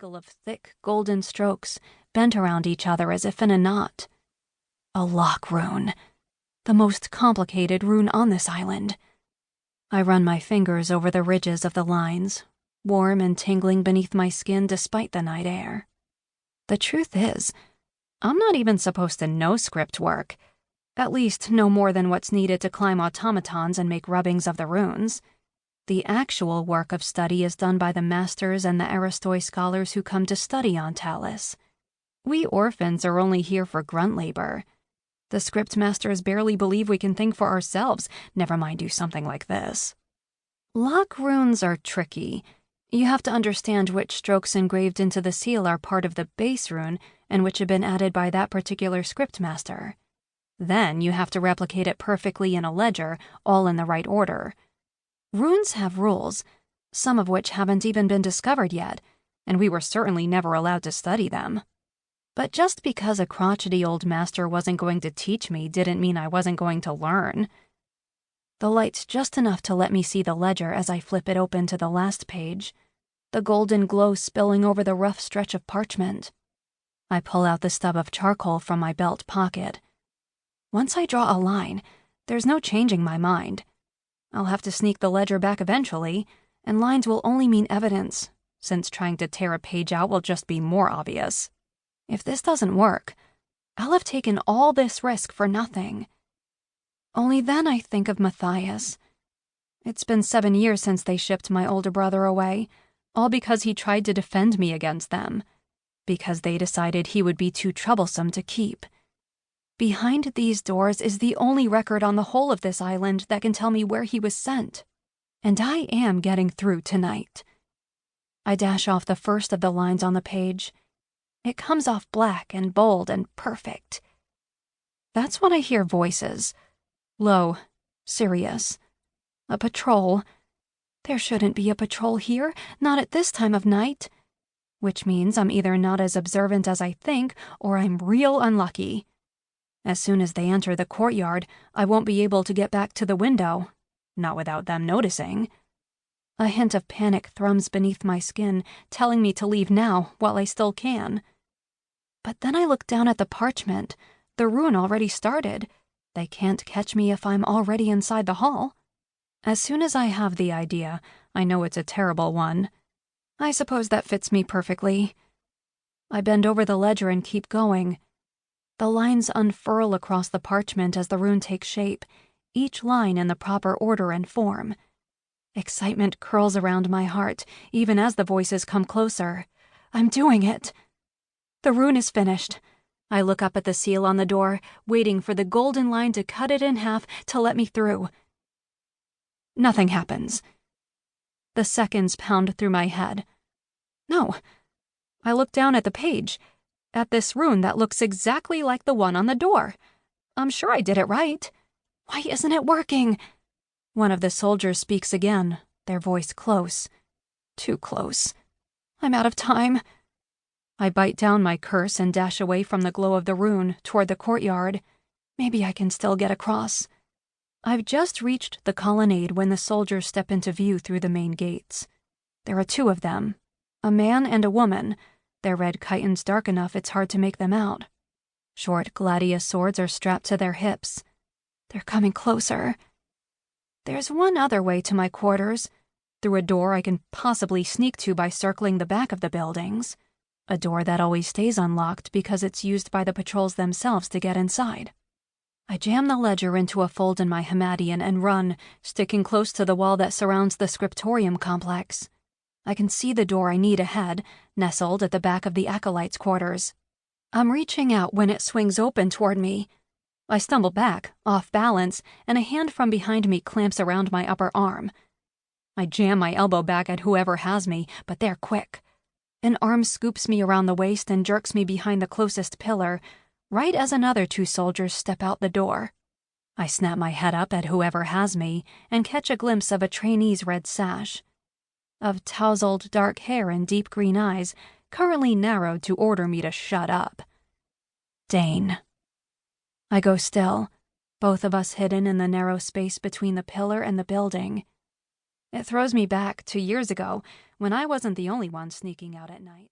tangle of thick golden strokes bent around each other as if in a knot. A lock rune. The most complicated rune on this island. I run my fingers over the ridges of the lines, warm and tingling beneath my skin despite the night air. The truth is, I'm not even supposed to know script work. At least no more than what's needed to climb automatons and make rubbings of the runes. The actual work of study is done by the masters and the Aristoi scholars who come to study on Talis. We orphans are only here for grunt labor. The script masters barely believe we can think for ourselves, never mind do something like this. Lock runes are tricky. You have to understand which strokes engraved into the seal are part of the base rune and which have been added by that particular script master. Then you have to replicate it perfectly in a ledger, all in the right order. Runes have rules, some of which haven't even been discovered yet, and we were certainly never allowed to study them. But just because a crotchety old master wasn't going to teach me didn't mean I wasn't going to learn. The light's just enough to let me see the ledger as I flip it open to the last page, the golden glow spilling over the rough stretch of parchment. I pull out the stub of charcoal from my belt pocket. Once I draw a line, there's no changing my mind. I'll have to sneak the ledger back eventually, and lines will only mean evidence, since trying to tear a page out will just be more obvious. If this doesn't work, I'll have taken all this risk for nothing. Only then I think of Matthias. It's been 7 years since they shipped my older brother away, all because he tried to defend me against them, because they decided he would be too troublesome to keep. Behind these doors is the only record on the whole of this island that can tell me where he was sent. And I am getting through tonight. I dash off the first of the lines on the page. It comes off black and bold and perfect. That's when I hear voices. Low, serious. A patrol. There shouldn't be a patrol here, not at this time of night. Which means I'm either not as observant as I think, or I'm real unlucky. As soon as they enter the courtyard, I won't be able to get back to the window, not without them noticing. A hint of panic thrums beneath my skin, telling me to leave now while I still can. But then I look down at the parchment. The rune already started. They can't catch me if I'm already inside the hall. As soon as I have the idea, I know it's a terrible one. I suppose that fits me perfectly. I bend over the ledger and keep going. The lines unfurl across the parchment as the rune takes shape, each line in the proper order and form. Excitement curls around my heart, even as the voices come closer. I'm doing it. The rune is finished. I look up at the seal on the door, waiting for the golden line to cut it in half to let me through. Nothing happens. The seconds pound through my head. No. I look down at the page, at this rune that looks exactly like the one on the door. I'm sure I did it right. Why isn't it working? One of the soldiers speaks again, their voice close. Too close. I'm out of time. I bite down my curse and dash away from the glow of the rune toward the courtyard. Maybe I can still get across. I've just reached the colonnade when the soldiers step into view through the main gates. There are 2 of them, a man and a woman. Their red chitons dark enough it's hard to make them out. Short gladius swords are strapped to their hips. They're coming closer. There's one other way to my quarters, through a door I can possibly sneak to by circling the back of the buildings. A door that always stays unlocked because it's used by the patrols themselves to get inside. I jam the ledger into a fold in my Hamadian and run, sticking close to the wall that surrounds the Scriptorium complex. I can see the door I need ahead, nestled at the back of the acolytes' quarters. I'm reaching out when it swings open toward me. I stumble back, off balance, and a hand from behind me clamps around my upper arm. I jam my elbow back at whoever has me, but they're quick. An arm scoops me around the waist and jerks me behind the closest pillar, right as another 2 soldiers step out the door. I snap my head up at whoever has me and catch a glimpse of a trainee's red sash, of tousled dark hair and deep green eyes, currently narrowed to order me to shut up. Dane. I go still, both of us hidden in the narrow space between the pillar and the building. It throws me back to years ago, when I wasn't the only one sneaking out at night.